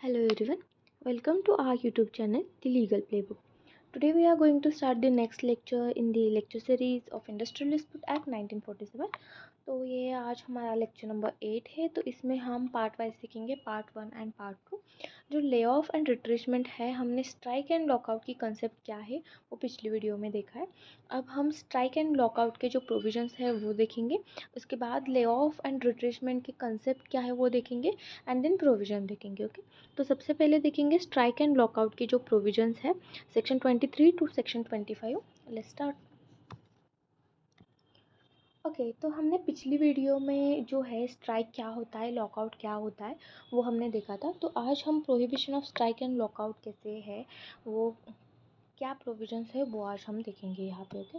Hello everyone, welcome to our YouTube channel, The Legal Playbook. Today we are going to start the next lecture in the lecture series of Industrial Dispute Act 1947. तो ये आज हमारा lecture number 8 है। तो इसमें हम part wise सीखेंगे, part 1 and part 2। जो ले ऑफ एंड रिट्रेसमेंट है, हमने स्ट्राइक एंड लॉकआउट की कंसेप्ट क्या है वो पिछली वीडियो में देखा है। अब हम स्ट्राइक एंड लॉकआउट के जो प्रोविजंस है वो देखेंगे। उसके बाद ले ऑफ एंड रिट्रेसमेंट की कंसेप्ट क्या है वो देखेंगे एंड देन प्रोविजन देखेंगे। ओके, तो सबसे पहले देखेंगे स्ट्राइक एंड लॉकआउट की जो प्रोविजंस है, section 23 to section 25। Let's start. Okay, तो हमने पिछली वीडियो में जो है स्ट्राइक क्या होता है, लॉकआउट क्या होता है, वो हमने देखा था। तो आज हम prohibition of strike and lockout कैसे है, वो क्या प्रोविजंस है, वो आज हम देखेंगे यहाँ पे। ओके,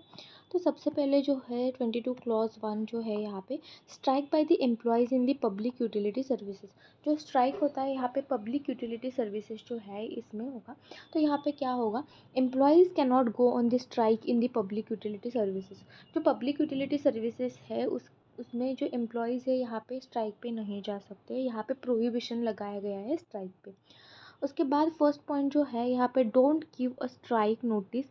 तो सबसे पहले जो है 22 क्लॉज 1 जो है यहाँ पे, strike by the employees in the public utility services. जो स्ट्राइक होता है यहाँ पे पब्लिक यूटिलिटी सर्विसेज जो है इसमें होगा। तो यहाँ पे क्या होगा, employees can not go on the strike in the public utility services. जो पब्लिक यूटिलिटी सर्विसेज है उसमें जो एम्प्लॉयज़ है यहाँ पे स्ट्राइक पे नहीं जा सकते। यहाँ पे प्रोहिबिशन लगाया गया है स्ट्राइक पे। उसके बाद फर्स्ट पॉइंट जो है यहाँ पे, don't give a strike notice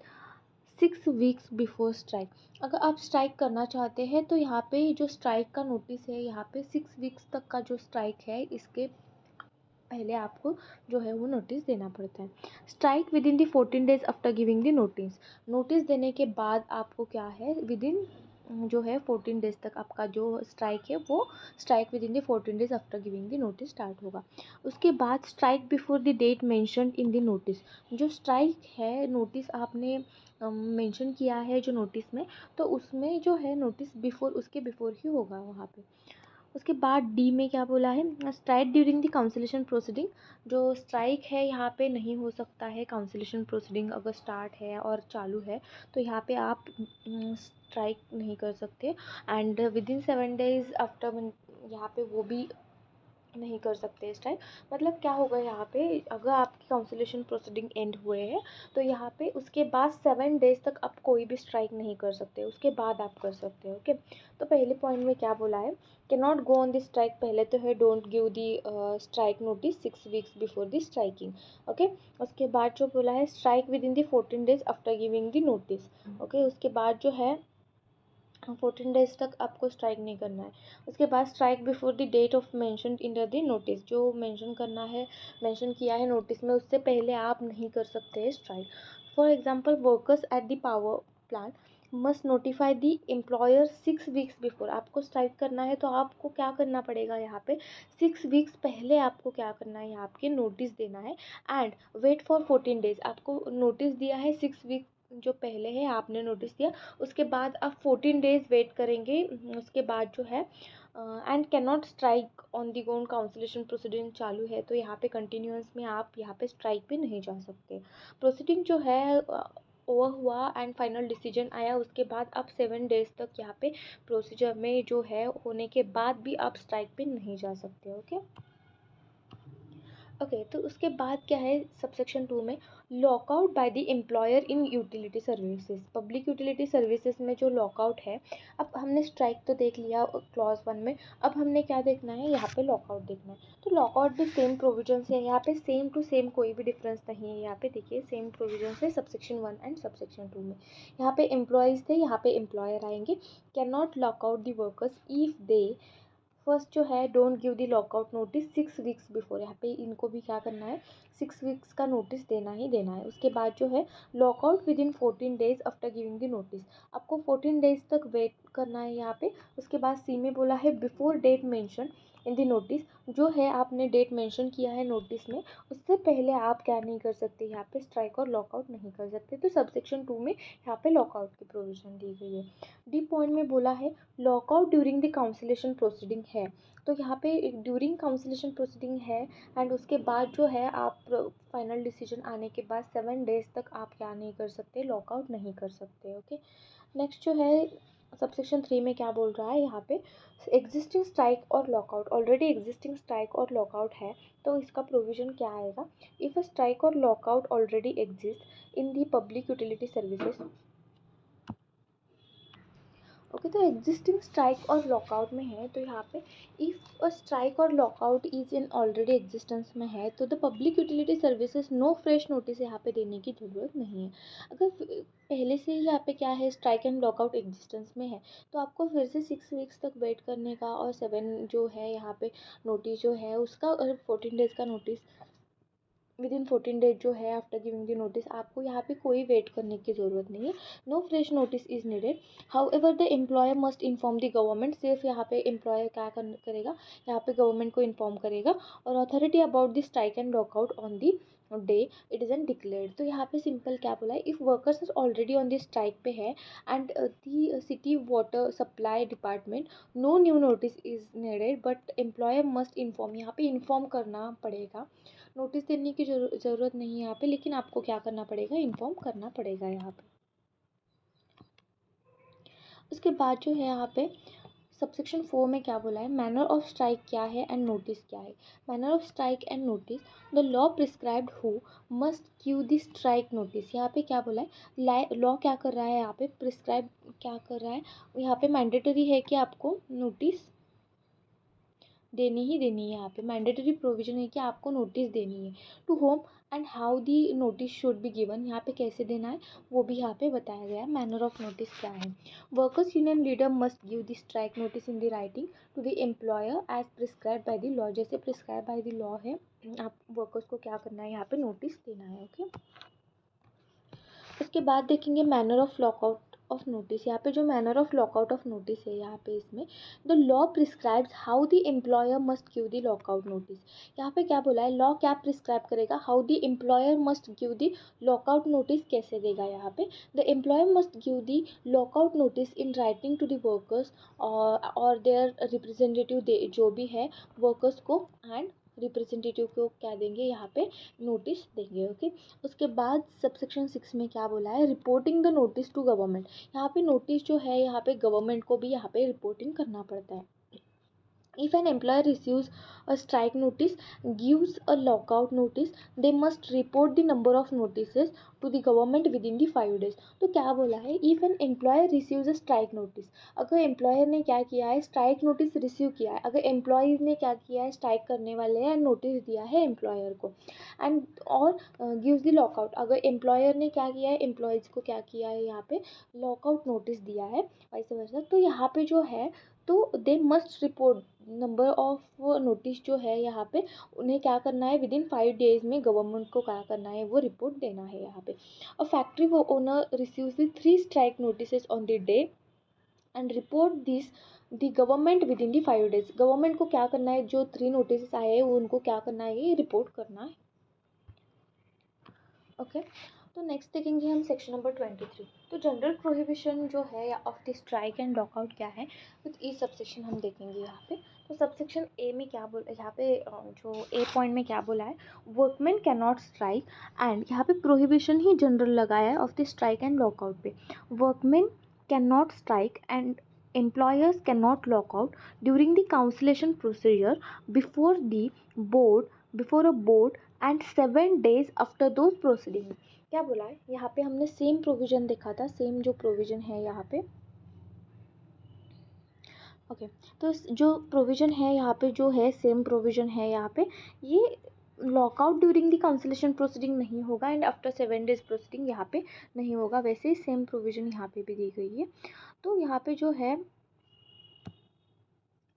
6 weeks before strike. अगर आप स्ट्राइक करना चाहते हैं तो यहाँ पे जो स्ट्राइक का नोटिस है, यहाँ पे 6 वीक्स तक का जो स्ट्राइक है इसके पहले आपको जो है वो नोटिस देना पड़ता है। Strike within the 14 days after giving the notice. Notice देने के बाद आपको क्या है, विद इन जो है 14 डेज तक आपका जो स्ट्राइक है वो strike within the 14 days after giving the notice start होगा। उसके बाद strike before the date mentioned in the notice. जो स्ट्राइक है, नोटिस आपने मेंशन किया है जो नोटिस में, तो उसमें जो है नोटिस बिफोर, उसके बिफोर ही होगा वहाँ पे। उसके बाद डी में क्या बोला है, strike during the conciliation proceeding. जो स्ट्राइक है यहाँ पे नहीं हो सकता है, काउंसिलेशन प्रोसीडिंग अगर स्टार्ट है और चालू है तो यहाँ पे आप स्ट्राइक नहीं कर सकते। And with in 7 days after, यहाँ पे वो भी नहीं कर सकते स्ट्राइक। मतलब क्या होगा यहाँ पे, अगर आपकी काउंसिलेशन प्रोसीडिंग एंड हुए हैं तो यहाँ पे उसके बाद 7 डेज तक आप कोई भी स्ट्राइक नहीं कर सकते, उसके बाद आप कर सकते हो। ओके, तो पहले पॉइंट में क्या बोला है, can not go on the strike, पहले तो है don't give the strike notice 6 weeks before the striking. Okay, उसके बाद जो बोला है strike with in the 14 days after giving the notice. Okay, उसके बाद जो है 14 डेज तक आपको स्ट्राइक नहीं करना है। उसके बाद strike before the date of mention in the notice. जो मेंशन करना है, मेंशन किया है नोटिस में, उससे पहले आप नहीं कर सकते हैं strike. For example, workers at the power plant must notify the employer 6 weeks before. आपको स्ट्राइक करना है तो आपको क्या करना पड़ेगा, यहाँ पे 6 वीक्स पहले आपको क्या करना है, यहाँ पे नोटिस देना है। एंड वेट फॉर 14 डेज, आपको नोटिस दिया है 6 वीक जो पहले है आपने नोटिस दिया, उसके बाद आप 14 डेज वेट करेंगे। उसके बाद जो है and can not strike on the gone, conciliation proceeding चालू है तो यहाँ पे कंटिन्यूस में आप यहाँ पे स्ट्राइक पे नहीं जा सकते। प्रोसीडिंग जो है ओवर हुआ एंड फाइनल डिसीजन आया, उसके बाद आप 7 डेज तक यहाँ पे प्रोसीजर में जो है होने के बाद भी आप स्ट्राइक पे नहीं जा सकते। ओके ओके, तो उसके बाद क्या है सबसेक्शन 2 में, lockout by the employer in utility services. Public utility services में जो लॉकआउट है, अब हमने स्ट्राइक तो देख लिया क्लॉज 1 में, अब हमने क्या देखना है, यहाँ पे लॉकआउट देखना है। तो लॉकआउट भी सेम प्रोविजंस है, यहाँ पे सेम टू सेम, कोई भी डिफरेंस नहीं है। यहाँ पे देखिए सेम प्रोविजंस है सबसेक्शन 1 एंड सबसेक्शन 2 में। यहाँ पे एम्प्लॉयज़ थे, यहाँ पे एम्प्लॉयर आएंगे। Can not lockout the workers if they, first जो है don't give the lockout notice 6 weeks before. यहाँ पे इनको भी क्या करना है, 6 वीक्स का नोटिस देना ही देना है। उसके बाद जो है lockout with in 14 days after giving the notice, आपको 14 डेज तक वेट करना है यहाँ पे। उसके बाद सी में बोला है before date mention in the notice. जो है आपने डेट मेंशन किया है नोटिस में, उससे पहले आप क्या नहीं कर सकते, यहाँ पे स्ट्राइक और लॉकआउट नहीं कर सकते। तो सबसेक्शन 2 में यहाँ पे लॉकआउट की प्रोविजन दी गई है। डी पॉइंट में बोला है lockout during the conciliation proceeding है, तो यहाँ पे ड्यूरिंग काउंसिलेशन प्रोसीडिंग है एंड उसके बाद जो है आप फाइनल डिसीजन आने के बाद 7 डेज तक आप क्या नहीं कर सकते, लॉकआउट नहीं कर सकते। ओके, नेक्स्ट जो है सबसेक्शन 3 में क्या बोल रहा है, यहाँ पे एग्जिस्टिंग स्ट्राइक और लॉकआउट, ऑलरेडी एग्जिस्टिंग स्ट्राइक और लॉकआउट है तो इसका प्रोविजन क्या आएगा, इफ़ अ स्ट्राइक और lockout already exist in the public utility services. Okay, तो एग्जिस्टिंग स्ट्राइक और लॉकआउट में है, तो यहाँ पे इफ़ अ स्ट्राइक और lockout is in already existence में है, तो the public utility services no fresh notice यहाँ पे देने की ज़रूरत नहीं है। अगर पहले से ही यहाँ पे क्या है, स्ट्राइक एंड लॉकआउट एग्जिस्टेंस में है, तो आपको फिर से 6 वीक्स तक वेट करने का, और 7 जो है यहाँ पे नोटिस जो है उसका, और 14 डेज़ का नोटिस विद इन 14 डेज जो है आफ्टर गिविंग द नोटिस, आपको यहाँ पे कोई वेट करने की ज़रूरत नहीं है। No fresh notice is needed. However the employer must inform the government, सिर्फ यहाँ पे एम्प्लॉयर क्या करेगा, यहाँ पे गवर्नमेंट को इन्फॉर्म करेगा, और authority about the strike and lockout on the day it is an declared. तो यहाँ पे सिंपल क्या बोला है, if workers is already on the strike पे है and the city water supply department, no new notice is needed, but employer must inform, यहाँ पे इन्फॉर्म करना पड़ेगा। नोटिस देने की ज़रूरत नहीं है यहाँ पे, लेकिन आपको क्या करना पड़ेगा, इन्फॉर्म करना पड़ेगा यहाँ पे। उसके बाद जो है यहाँ पे सबसेक्शन 4 में क्या बोला है, मैनर ऑफ स्ट्राइक क्या है एंड नोटिस क्या है। Manner of strike and notice, the law prescribed who must give the strike notice. यहाँ पे क्या बोला है, लॉ क्या कर रहा है, यहाँ पे प्रिस्क्राइब क्या कर रहा है, यहाँ पे मैंडेटरी है कि आपको नोटिस देनी ही देनी है। यहाँ पे मैंडेटरी प्रोविजन है कि आपको नोटिस देनी है। To whom and how the notice should be given, यहाँ पे कैसे देना है वो भी यहाँ पे बताया गया है। मैनर ऑफ नोटिस क्या है, workers union leader must give the strike notice in the writing to the employer as prescribe by the law. जैसे प्रिस्क्राइब बाय द लॉ है, आप वर्कर्स को क्या करना है, यहाँ पे नोटिस देना है। ओके, उसके बाद देखेंगे manner of lockout of notice. यहाँ पे जो manner of lockout of notice है, यहाँ पे इसमें the law prescribes how the employer must give the lockout notice. यहाँ पे क्या बोला है, लॉ क्या प्रिस्क्राइब करेगा, how the employer must give the lockout notice कैसे देगा। यहाँ पे the employer must give the lockout notice in writing to the workers और देयर रिप्रेजेंटेटिव जो भी है वर्कर्स को, एंड रिप्रेजेंटेटिव को क्या देंगे, यहाँ पे नोटिस देंगे। ओके, उसके बाद सबसेक्शन 6 में क्या बोला है, reporting the notice to government. यहाँ पे नोटिस जो है, यहाँ पे गवर्नमेंट को भी यहाँ पे रिपोर्टिंग करना पड़ता है। If an employer receives a strike notice, gives a lockout notice, they must report the number of notices to the government within the 5 days। तो क्या बोला है, if an employer receives a strike notice, अगर employer ने क्या किया है, strike notice receive किया है, अगर एम्प्लॉयज़ ने क्या किया है, स्ट्राइक करने वाले हैं, नोटिस दिया है एम्प्लॉयर को, एंड और गिव्स द लॉकआउट, अगर एम्प्लॉयर ने क्या किया है, एम्प्लॉयज़ को क्या किया है, यहाँ पे लॉकआउट नोटिस दिया है, वाइस वर्सा। तो यहाँ पे जो है, तो they must report number of notice जो है, यहाँ पे उन्हें क्या करना है, विद इन 5 डेज में गवर्नमेंट को क्या करना है, वो रिपोर्ट देना है। यहाँ पे a factory owner receives the 3 strike notice on the day and report this the government with in the 5 days. Government को क्या करना है, जो 3 नोटिस आए हैं वो उनको क्या करना है, ये रिपोर्ट करना है। ओके, तो नेक्स्ट देखेंगे हम सेक्शन नंबर 23। तो जनरल प्रोहिबिशन जो है of the strike and lockout क्या है, विथ ई सबसेक्शन हम देखेंगे यहाँ पे। तो सबसेक्शन ए में क्या बोला, यहाँ पे जो ए पॉइंट में क्या बोला है, workman can not strike, and यहाँ पे प्रोहिबिशन ही जनरल लगाया है of the strike and lockout पे। Workman can not strike and employers cannot lock out during the cancellation procedure before the board before a board and 7 days after those proceedings। क्या बोला है, यहाँ पे हमने सेम प्रोविजन देखा था, same जो प्रोविजन है यहाँ पे। ओके, तो जो प्रोविजन है यहाँ पे, जो है सेम प्रोविजन है यहाँ पे, ये lockout during the conciliation proceeding नहीं होगा एंड आफ्टर 7 डेज प्रोसीडिंग यहाँ पे नहीं होगा, वैसे ही सेम प्रोविजन यहाँ पे भी दी गई है। तो यहाँ पे जो है,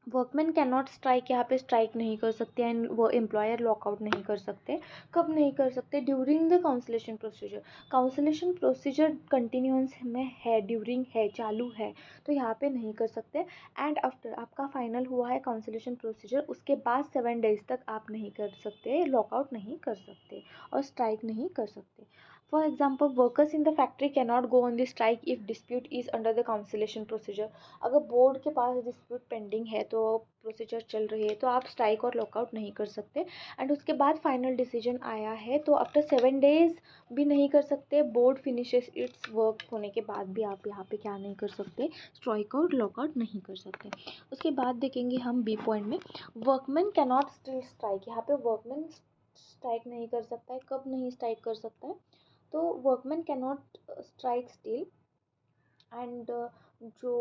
वर्कमैन कैन नॉट स्ट्राइक, यहाँ पे स्ट्राइक नहीं कर सकते एंड वो एम्प्लॉयर लॉकआउट नहीं कर सकते। कब नहीं कर सकते, during the conciliation procedure. Conciliation procedure continuance में है, ड्यूरिंग है, चालू है, तो यहाँ पे नहीं कर सकते। एंड आफ्टर आपका फाइनल हुआ है काउंसिलेशन प्रोसीजर, उसके बाद 7 डेज तक आप नहीं कर सकते, लॉकआउट नहीं कर सकते और स्ट्राइक नहीं कर सकते। For example, workers in the factory cannot go on the strike if dispute is under the cancellation procedure। अगर बोर्ड के पास डिस्प्यूट पेंडिंग है, तो प्रोसीजर चल रही है, तो आप स्ट्राइक और लॉकआउट नहीं कर सकते। एंड उसके बाद फाइनल डिसीजन आया है, तो आफ्टर 7 डेज भी नहीं कर सकते, बोर्ड फिनिशेस इट्स वर्क होने के बाद भी आप यहाँ पे क्या नहीं कर सकते, स्ट्राइक और लॉकआउट नहीं कर सकते। उसके बाद देखेंगे हम बी पॉइंट में, workman can not still strike. यहाँ पे वर्कमैन स्ट्राइक नहीं कर सकता है, कब नहीं स्ट्राइक कर सकता है, तो workman can not strike still and जो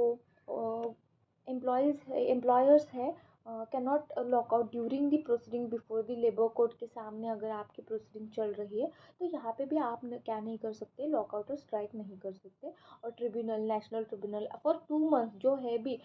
एम्प्लॉयर्स है can not lock out during the proceeding before the labour court के सामने अगर आपकी प्रोसीडिंग चल रही है तो यहाँ पे भी आप क्या नहीं कर सकते, लॉकआउट और स्ट्राइक नहीं कर सकते। और tribunal, national tribunal for 2 months जो है भी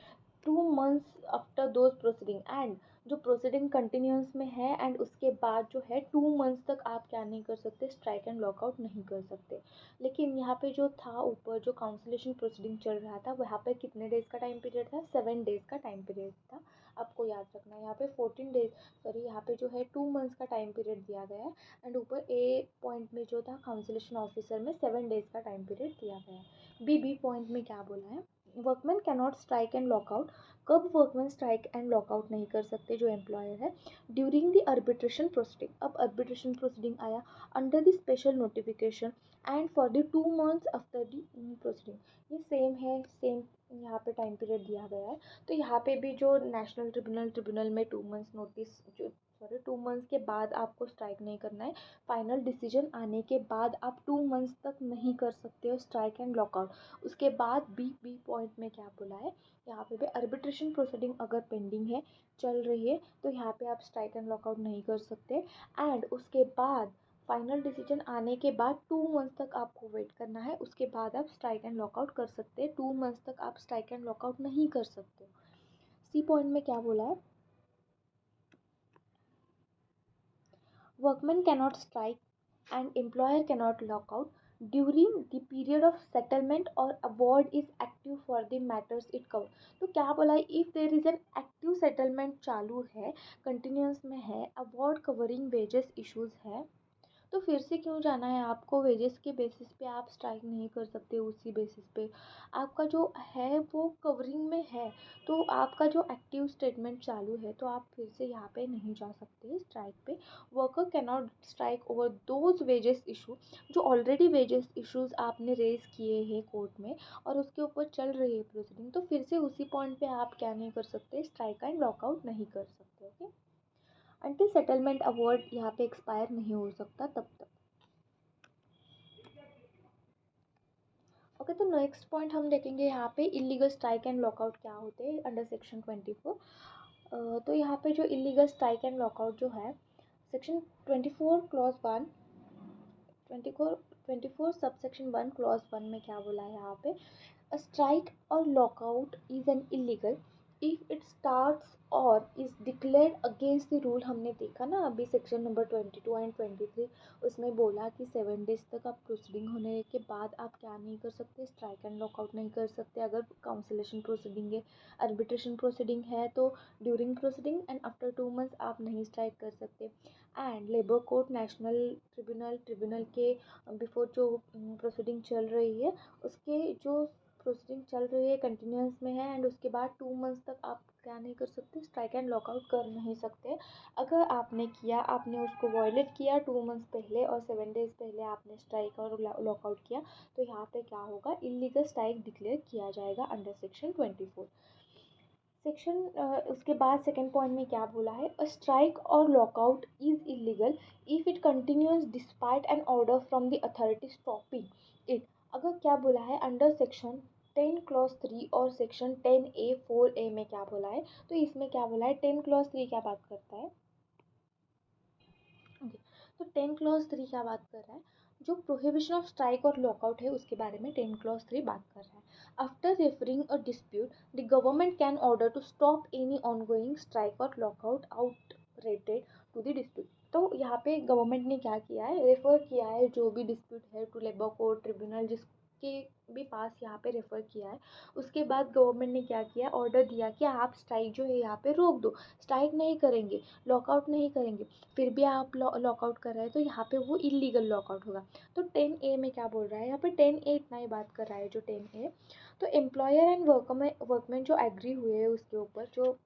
2 months after those proceeding and जो प्रोसीडिंग कंटिन्यूस में है एंड उसके बाद जो है 2 मंथ्स तक आप क्या नहीं कर सकते, स्ट्राइक एंड लॉकआउट नहीं कर सकते। लेकिन यहाँ पे जो था ऊपर जो काउंसिलेशन प्रोसीडिंग चल रहा था वहाँ पे कितने डेज का टाइम पीरियड था, 7 डेज का टाइम पीरियड था। आपको याद रखना है यहाँ पे 14 डेज, सॉरी यहाँ पे जो है 2 मंथ्स का टाइम पीरियड दिया गया है एंड ऊपर ए पॉइंट में जो था काउंसिलेशन ऑफिसर में 7 डेज का टाइम पीरियड दिया गया है। बी पॉइंट में क्या बोला है, workman can not strike and lockout. कब वर्कमैन स्ट्राइक एंड लॉकआउट नहीं कर सकते जो एम्प्लॉयर है, ड्यूरिंग द अर्बिट्रेशन प्रोसीडिंग। अब अर्बिट्रेशन प्रोसीडिंग आया under the special notification and for the 2 months after the proceeding, ये सेम है, सेम यहाँ पे टाइम पीरियड दिया गया है। तो यहाँ पे भी जो नेशनल ट्रिब्यूनल में 2 मंथ्स नोटिस जो सॉरी 2 मंथ्स के बाद आपको स्ट्राइक नहीं करना है। फाइनल डिसीजन आने के बाद आप 2 मंथ्स तक नहीं कर सकते हो स्ट्राइक एंड लॉकआउट। उसके बाद बी पॉइंट में क्या बोला है, यहाँ पे भी अर्बिट्रेशन प्रोसीडिंग अगर पेंडिंग है, चल रही है, तो यहाँ पे आप स्ट्राइक एंड लॉकआउट नहीं कर सकते। एंड उसके बाद फाइनल डिसीजन आने के बाद 2 मंथ्स तक आपको वेट करना है, उसके बाद आप स्ट्राइक एंड लॉकआउट कर सकते हैं। 2 मंथ्स तक आप स्ट्राइक एंड लॉकआउट नहीं कर सकते। सी पॉइंट में क्या बोला है, workman cannot strike and employer cannot lock out during the period of settlement or award is active for the matters it covers। तो क्या बोला है, if there is an active settlement चालू है, कंटिन्यूस में है, अवॉर्ड कवरिंग वेजेस इश्यूज है, तो फिर से क्यों जाना है आपको, वेजेस के बेसिस पे आप स्ट्राइक नहीं कर सकते। उसी बेसिस पे आपका जो है वो कवरिंग में है, तो आपका जो एक्टिव स्टेटमेंट चालू है, तो आप फिर से यहाँ पे नहीं जा सकते स्ट्राइक पे। Worker can not strike over those wages issue, जो ऑलरेडी वेजेस इशूज आपने रेज किए हैं कोर्ट में और उसके ऊपर चल रही है प्रोसीडिंग, तो फिर से उसी पॉइंट पे आप क्या नहीं कर सकते, स्ट्राइक एंड लॉकआउट नहीं कर सकते। ओके, अंटिल सेटलमेंट अवार्ड यहाँ पे एक्सपायर नहीं हो सकता तब तक। ओके, तो नेक्स्ट पॉइंट हम देखेंगे यहाँ पे इलीगल स्ट्राइक एंड लॉकआउट क्या होते हैं अंडर सेक्शन 24। तो यहाँ पे जो इलीगल स्ट्राइक एंड लॉकआउट जो है, सेक्शन 24 क्लॉज 1, 24 सबसेक्शन 1 क्लॉज 1 में क्या बोला है यहाँ पे, A strike or lockout is an illegal if it starts or is declared against the rule। हमने देखा ना अभी सेक्शन नंबर 22 एंड 23, उसमें बोला कि 7 डेज तक आप प्रोसीडिंग होने के बाद आप क्या नहीं कर सकते, स्ट्राइक एंड लॉकआउट नहीं कर सकते। अगर काउंसिलेशन प्रोसीडिंग है, अर्बिट्रेशन प्रोसीडिंग है, तो during proceeding and after 2 months आप नहीं स्ट्राइक कर सकते। And labour court, national tribunal के बिफोर जो प्रोसीडिंग चल रही है, उसके जो प्रोसीडिंग चल रही है कंटिन्यूस में है एंड उसके बाद 2 मंथ्स तक आप क्या नहीं कर सकते, स्ट्राइक एंड लॉकआउट कर नहीं सकते। अगर आपने किया, आपने उसको वॉयलेट किया 2 मंथ्स पहले और 7 डेज पहले आपने स्ट्राइक और लॉकआउट किया, तो यहाँ पे क्या होगा, इलीगल स्ट्राइक डिक्लेयर किया जाएगा अंडर सेक्शन 24। सेक्शन उसके बाद सेकेंड पॉइंट में क्या बोला है, अ स्ट्राइक और lockout is illegal if it continues despite an order from the authority stopping it. अगर क्या बोला है अंडर सेक्शन 10 क्लॉज 3 और सेक्शन 10A 4A में क्या बोला है, तो इसमें क्या बोला है, 10 क्लॉज 3 क्या बात करता है, ओके, तो 10 क्लॉज 3 क्या बात कर रहा है, जो प्रोहिबिशन ऑफ स्ट्राइक और लॉकआउट है उसके बारे में 10 क्लॉज 3 बात कर रहा है। After referring a dispute the government can order to stop any ongoing strike और lockout out rated to the dispute. तो यहाँ पे गवर्नमेंट ने क्या किया है, रेफर किया है जो भी डिस्प्यूट है टू लेबर कोर्ट ट्रिब्यूनल, जिसके भी पास यहाँ पे रेफर किया है। उसके बाद गवर्नमेंट ने क्या किया, ऑर्डर दिया कि आप स्ट्राइक जो है यहाँ पे रोक दो, स्ट्राइक नहीं करेंगे, लॉकआउट नहीं करेंगे, फिर भी आप लॉकआउट कर रहे हैं तो यहाँ पे वो इलीगल लॉकआउट होगा। तो 10A में क्या बोल रहा है, यहाँ पे 10A इतना ही बात कर रहा है जो 10A, तो एम्प्लॉयर एंड वर्कमैन जो एग्री हुए हैं उसके ऊपर जो,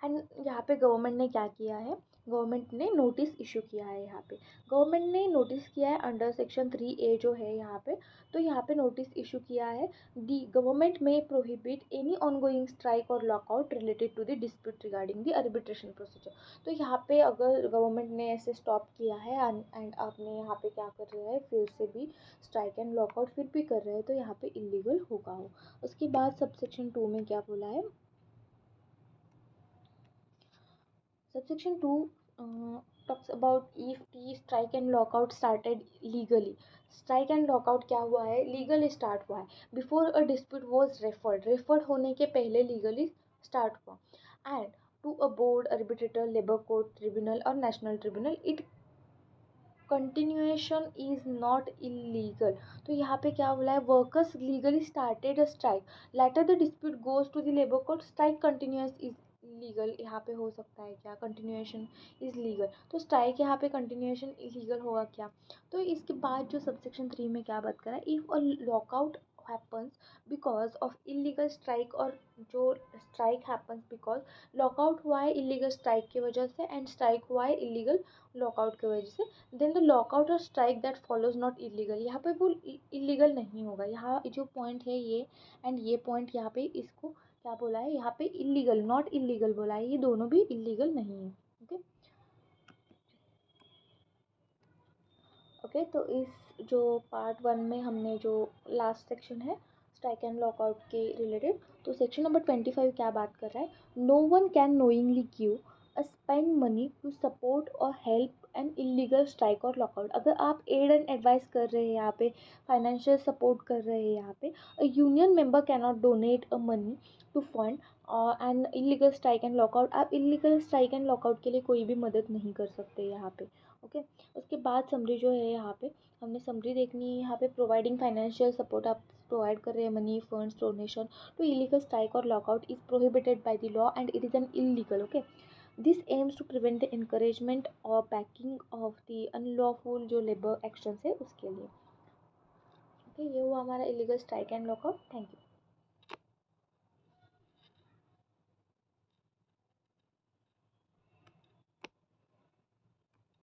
एंड यहाँ पे गवर्नमेंट ने क्या किया है, गवर्नमेंट ने नोटिस इशू किया है यहाँ पे। गवर्नमेंट ने नोटिस किया है अंडर सेक्शन 3A जो है यहाँ पे, तो यहाँ पे नोटिस इशू किया है, दी गवर्नमेंट में प्रोहिबिट एनी ऑनगोइंग स्ट्राइक और lockout related to the dispute regarding the arbitration procedure. तो यहाँ पे अगर गवर्नमेंट ने ऐसे स्टॉप किया है एंड आपने यहाँ पे क्या कर रहे हैं, फिर से भी स्ट्राइक एंड लॉकआउट फिर भी कर रहे हैं, तो यहाँ पे इलीगल होगा हो। उसके बाद सबसेक्शन 2 में क्या बोला है, Subsection 2 talks about if the strike and lockout started legally. Strike and lockout क्या हुआ है, लीगल स्टार्ट हुआ है, before a dispute was referred होने के पहले लीगली स्टार्ट हुआ, and to a board, arbitrator, labour court, tribunal और national tribunal, it continuation is not illegal. तो यहाँ पे क्या बोला है, workers legally started a strike, later the dispute goes to the labour court, strike continues is legal. यहाँ पे हो सकता है क्या, कंटिन्यूएशन इज लीगल, तो स्ट्राइक यहाँ पे कंटिन्यूएशन इलीगल होगा क्या। तो इसके बाद जो सबसेक्शन 3 में क्या बात करा है, if a lockout happens because of illegal strike, और जो स्ट्राइक हैपन्स बिकॉज लॉकआउट हुआ है इलीगल स्ट्राइक की वजह से एंड स्ट्राइक हुआ है इलीगल लॉकआउट की वजह से, देन द लॉकआउट और strike that follows not illegal, यहाँ पे वो इलीगल नहीं होगा। यहाँ जो पॉइंट है ये एंड ये पॉइंट यहाँ पे इसको क्या बोला है, यहाँ पे इलीगल नॉट इलीगल बोला है, ये दोनों भी इलीगल नहीं है। ओके ओके, तो इस जो पार्ट 1 में हमने जो लास्ट सेक्शन है स्ट्राइक एंड लॉकआउट के रिलेटेड, तो सेक्शन नंबर 25 क्या बात कर रहा है, no one can knowingly give a spend money to support और हेल्प एन इलीगल स्ट्राइक और लॉकआउट। अगर आप एड एंड एडवाइस कर रहे हैं यहाँ पे, फाइनेंशियल सपोर्ट कर रहे हैं यहाँ पे, a union member can not donate a money to fund and illegal strike and lockout. आप इलीगल स्ट्राइक एंड लॉकआउट के लिए कोई भी मदद नहीं कर सकते यहाँ पे। ओके, उसके बाद समरी जो है यहाँ पे हमने समरी देखनी है, यहाँ पे प्रोवाइडिंग फाइनेंशियल सपोर्ट आप प्रोवाइड कर रहे हैं, money, funds, donation to illegal strike और lockout is prohibited by the law and it is an illegal. Okay, this aims to prevent the encouragement और बैकिंग ऑफ द अनलॉफुल जो labour action है उसके लिए। ओके, ये हुआ हमारा illegal strike and lockout. Thank you.